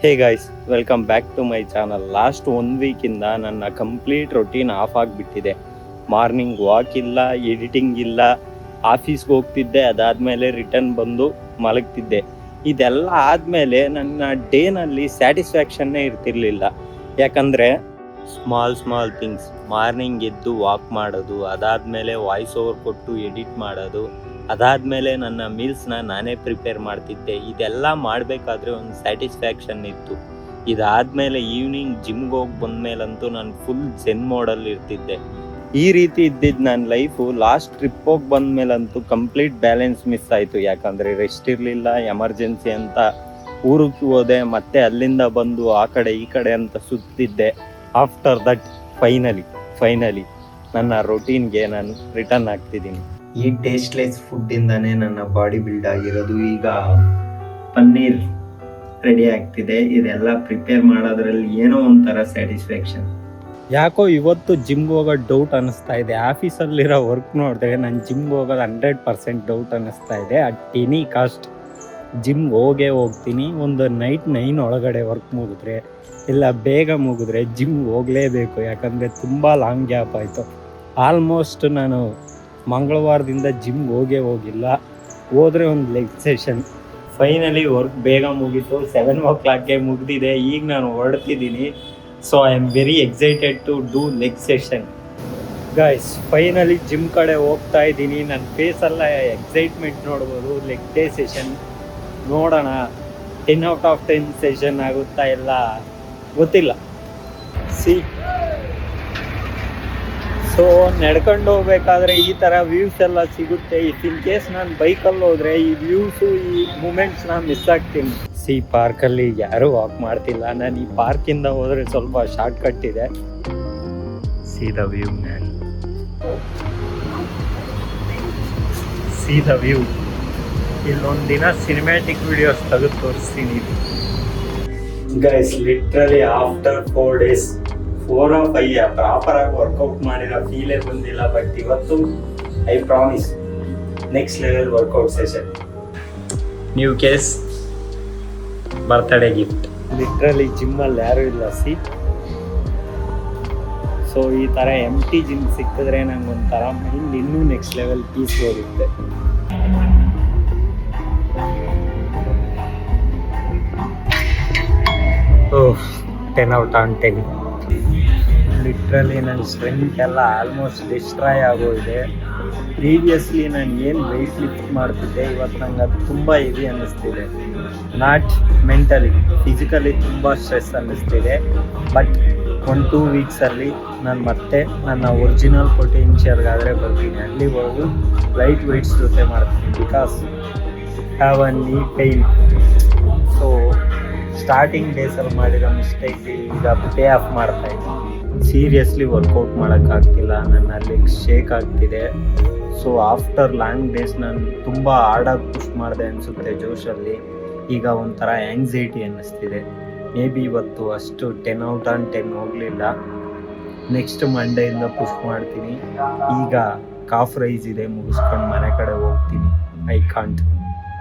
Hey guys, welcome back to my channel. Last 1 ವೀಕಿಂದ ನನ್ನ complete routine off ಆಗಿಬಿಟ್ಟಿದೆ. Morning walk ಇಲ್ಲ, editing ಇಲ್ಲ, ಆಫೀಸ್ಗೆ ಹೋಗ್ತಿದ್ದೆ, ಅದಾದಮೇಲೆ ರಿಟರ್ನ್ ಬಂದು ಮಲಗ್ತಿದ್ದೆ. ಇದೆಲ್ಲ ಆದಮೇಲೆ ನನ್ನ ಡೇನಲ್ಲಿ ಸ್ಯಾಟಿಸ್ಫ್ಯಾಕ್ಷನ್ನೇ ಇರ್ತಿರ್ಲಿಲ್ಲ. ಯಾಕಂದರೆ ಸ್ಮಾಲ್ ಥಿಂಗ್ಸ್, ಮಾರ್ನಿಂಗ್ ಎದ್ದು ವಾಕ್ ಮಾಡೋದು, ಅದಾದಮೇಲೆ ವಾಯ್ಸ್ ಓವರ್ ಕೊಟ್ಟು ಎಡಿಟ್ ಮಾಡೋದು, ಅದಾದಮೇಲೆ ನನ್ನ ಮೀಲ್ಸ್ನ ನಾನೇ ಪ್ರಿಪೇರ್ ಮಾಡ್ತಿದ್ದೆ. ಇದೆಲ್ಲ ಮಾಡಬೇಕಾದ್ರೆ ಒಂದು ಸ್ಯಾಟಿಸ್ಫ್ಯಾಕ್ಷನ್ ಇತ್ತು. ಇದಾದಮೇಲೆ ಈವ್ನಿಂಗ್ ಜಿಮ್ಗೆ ಹೋಗಿ ಬಂದಮೇಲಂತೂ ನಾನು ಫುಲ್ ಜೆನ್ ಮೋಡಲ್ಲಿ ಇರ್ತಿದ್ದೆ. ಈ ರೀತಿ ಇದ್ದಿದ್ದು ನನ್ನ ಲೈಫು ಲಾಸ್ಟ್ ಟ್ರಿಪ್ ಹೋಗಿ ಬಂದಮೇಲಂತೂ ಕಂಪ್ಲೀಟ್ ಬ್ಯಾಲೆನ್ಸ್ ಮಿಸ್ ಆಯಿತು. ಯಾಕಂದರೆ ರೆಸ್ಟ್ ಇರಲಿಲ್ಲ, ಎಮರ್ಜೆನ್ಸಿ ಅಂತ ಊರಿಗೆ ಹೋದೆ, ಮತ್ತೆ ಅಲ್ಲಿಂದ ಬಂದು ಆ ಕಡೆ ಈ ಕಡೆ ಅಂತ ಸುತ್ತಿದ್ದೆ. ಆಫ್ಟರ್ ದಟ್ ಫೈನಲಿ ನನ್ನ ರೊಟೀನ್ಗೆ ನಾನು ರಿಟರ್ನ್ ಆಗ್ತಿದ್ದೀನಿ. ಈ ಟೇಸ್ಟ್ಲೆಸ್ ಫುಡ್ಡಿಂದಾನೇ ನನ್ನ ಬಾಡಿ ಬಿಲ್ಡ್ ಆಗಿರೋದು. ಈಗ ಪನ್ನೀರ್ ರೆಡಿ ಆಗ್ತಿದೆ. ಇದೆಲ್ಲ ಪ್ರಿಪೇರ್ ಮಾಡೋದ್ರಲ್ಲಿ ಏನೋ ಒಂಥರ ಸ್ಯಾಟಿಸ್ಫ್ಯಾಕ್ಷನ್. ಯಾಕೋ ಇವತ್ತು ಜಿಮ್ಗೆ ಹೋಗೋದು ಡೌಟ್ ಅನ್ನಿಸ್ತಾ ಇದೆ. ಆಫೀಸಲ್ಲಿರೋ ವರ್ಕ್ ನೋಡಿದ್ರೆ ನಾನು ಜಿಮ್ಗೆ ಹೋಗೋದು 100% ಡೌಟ್ ಅನ್ನಿಸ್ತಾ ಇದೆ. ಅಟ್ ಎನಿ ಕಾಸ್ಟ್ ಜಿಮ್ಗೆ ಹೋಗ್ತೀನಿ. ಒಂದು ನೈಟ್ 9 ಒಳಗಡೆ ವರ್ಕ್ ಮುಗಿದ್ರೆ ಇಲ್ಲ ಬೇಗ ಮುಗಿದ್ರೆ ಜಿಮ್ಗೆ ಹೋಗಲೇಬೇಕು. ಯಾಕಂದರೆ ತುಂಬ ಲಾಂಗ್ ಗ್ಯಾಪ್ ಆಯಿತು. ಆಲ್ಮೋಸ್ಟ್ ನಾನು ಮಂಗಳವಾರದಿಂದ ಜಿಮ್ಗೆ ಹೋಗಿಲ್ಲ. ಹೋದರೆ ಒಂದು ಲೆಗ್ ಸೆಷನ್. ಫೈನಲಿ ವರ್ಕ್ ಬೇಗ ಮುಗೀತು. 7 o'clock ಮುಗಿದಿದೆ. ಈಗ ನಾನು ಹೊರಡ್ತಿದ್ದೀನಿ. So I am very excited to do leg session. Guys, finally gym ಕಡೆ ಹೋಗ್ತಾ ಇದ್ದೀನಿ. ನನ್ನ ಫೇಸೆಲ್ಲ ಎಕ್ಸೈಟ್ಮೆಂಟ್ ನೋಡ್ಬೋದು. ಲೆಗ್ ಡೇ ಸೆಷನ್ ನೋಡೋಣ. 10 out of 10 ಸೆಷನ್ ಆಗುತ್ತಾ ಇಲ್ಲ ಗೊತ್ತಿಲ್ಲ. ಸೊ ನಡ್ಕೊಂಡು ಹೋಗ್ಬೇಕಾದ್ರೆ ಈ ಥರ ವ್ಯೂಸ್ ಎಲ್ಲ ಸಿಗುತ್ತೆ. ಇಫ್ ಇನ್ ಕೇಸ್ ನಾನು ಬೈಕಲ್ಲಿ ಹೋದರೆ ಈ ವ್ಯೂಸು, ಈ ಮೂಮೆಂಟ್ಸ್ನ ಮಿಸ್ ಆಗ್ತೀನಿ. ಪಾರ್ಕಲ್ಲಿ ಯಾರೂ ವಾಕ್ ಮಾಡ್ತಿಲ್ಲ. ನಾನು ಈ ಪಾರ್ಕಿಂದ ಹೋದರೆ ಸ್ವಲ್ಪ ಶಾರ್ಟ್ ಕಟ್ ಇದೆ. See the view man, see the view. ಇಲ್ಲೊಂದು ದಿನ ಸಿನಿಮ್ಯಾಟಿಕ್ ವಿಡಿಯೋಸ್ ತೆಗೆದು ತೋರಿಸ್ತೀನಿ. Guys, literally after 4 days 4 or 5 ಪ್ರಾಪರಾಗಿ ವರ್ಕೌಟ್ ಮಾಡಿರೋ ಫೀಲೇ ಬಂದಿಲ್ಲ. ಬಟ್ ಇವತ್ತು I promise next level workout session. New case birthday gift. Literally ಜಿಮ್ಮಲ್ಲಿ ಯಾರೂ ಇಲ್ಲ. ಸೊ ಈ ಥರ ಎಂಟಿ ಜಿಮ್ ಸಿಕ್ಕಿದ್ರೆ ನಂಗೊಂಥರ ಮೈಂಡ್ ಇನ್ನೂ ನೆಕ್ಸ್ಟ್ ಲೆವೆಲ್ ಪೀಸ್ ಹೋಗುತ್ತೆ. Oh, 10 out of 10. ಲಿಟ್ರಲಿ ನನ್ನ ಸ್ಟ್ರೆಂತ್ ಎಲ್ಲ ಆಲ್ಮೋಸ್ಟ್ ಡಿಸ್ಟ್ರಾಯ್ ಆಗೋಗಿದೆ. ಪ್ರೀವಿಯಸ್ಲಿ ನಾನು ಏನು ವೆಯ್ಟ್ ಲಿಫ್ಟ್ ಮಾಡ್ತಿದ್ದೆ, ಇವತ್ತು ನಂಗೆ ಅದು ತುಂಬ ಹೆವಿ ಅನ್ನಿಸ್ತಿದೆ. ನಾಟ್ ಮೆಂಟಲಿ, ಫಿಸಿಕಲಿ ತುಂಬ ಸ್ಟ್ರೆಸ್ ಅನ್ನಿಸ್ತಿದೆ. ಬಟ್ 1-2 ವೀಕ್ಸಲ್ಲಿ ನಾನು ಮತ್ತೆ ನನ್ನ ಒರಿಜಿನಲ್ ಪೊಟೆನ್ಷಿಯಲ್ಗಾದರೆ ಬರ್ತೀನಿ. ಅಲ್ಲಿವರೆಗೂ ಲೈಟ್ ವೆಯ್ಟ್ಸ್ ಜೊತೆ ಮಾಡ್ತೀನಿ. ಬಿಕಾಸ್ ಹ್ಯಾವ್ ಅ ನೀ ಪೈನ್. ಸೊ ಸ್ಟಾರ್ಟಿಂಗ್ ಡೇಸಲ್ಲಿ ಮಾಡಿರೋ ಮಿಸ್ಟೇಕ್ ಈಗ ಪೇ ಆಫ್ ಮಾಡ್ತಾ ಇದ್ದೀನಿ. ಸೀರಿಯಸ್ಲಿ ವರ್ಕೌಟ್ ಮಾಡೋಕ್ಕಾಗ್ತಿಲ್ಲ. ನನ್ನ ಲೆಗ್ಸ್ ಶೇಕ್ ಆಗ್ತಿದೆ. ಸೊ ಆಫ್ಟರ್ ಲಾಂಗ್ ಡೇಸ್ ನಾನು ತುಂಬ ಹಾರ್ಡಾಗಿ ಪುಷ್ ಮಾಡಿದೆ ಅನಿಸುತ್ತೆ ಜೋಶಲ್ಲಿ. ಈಗ ಒಂಥರ ಆ್ಯಂಗ್ಸೈಟಿ ಅನ್ನಿಸ್ತಿದೆ. ಮೇ ಬಿ ಇವತ್ತು ಅಷ್ಟು 10 out of 10 ಹೋಗಲಿಲ್ಲ. ನೆಕ್ಸ್ಟ್ ಮಂಡೆಯಿಂದ ಪುಷ್ ಮಾಡ್ತೀನಿ. ಈಗ ಕಾಫ್ ರೈಸ್ ಇದೆ, ಮುಗಿಸ್ಕೊಂಡು ಮನೆ ಕಡೆ ಹೋಗ್ತೀನಿ. I can't.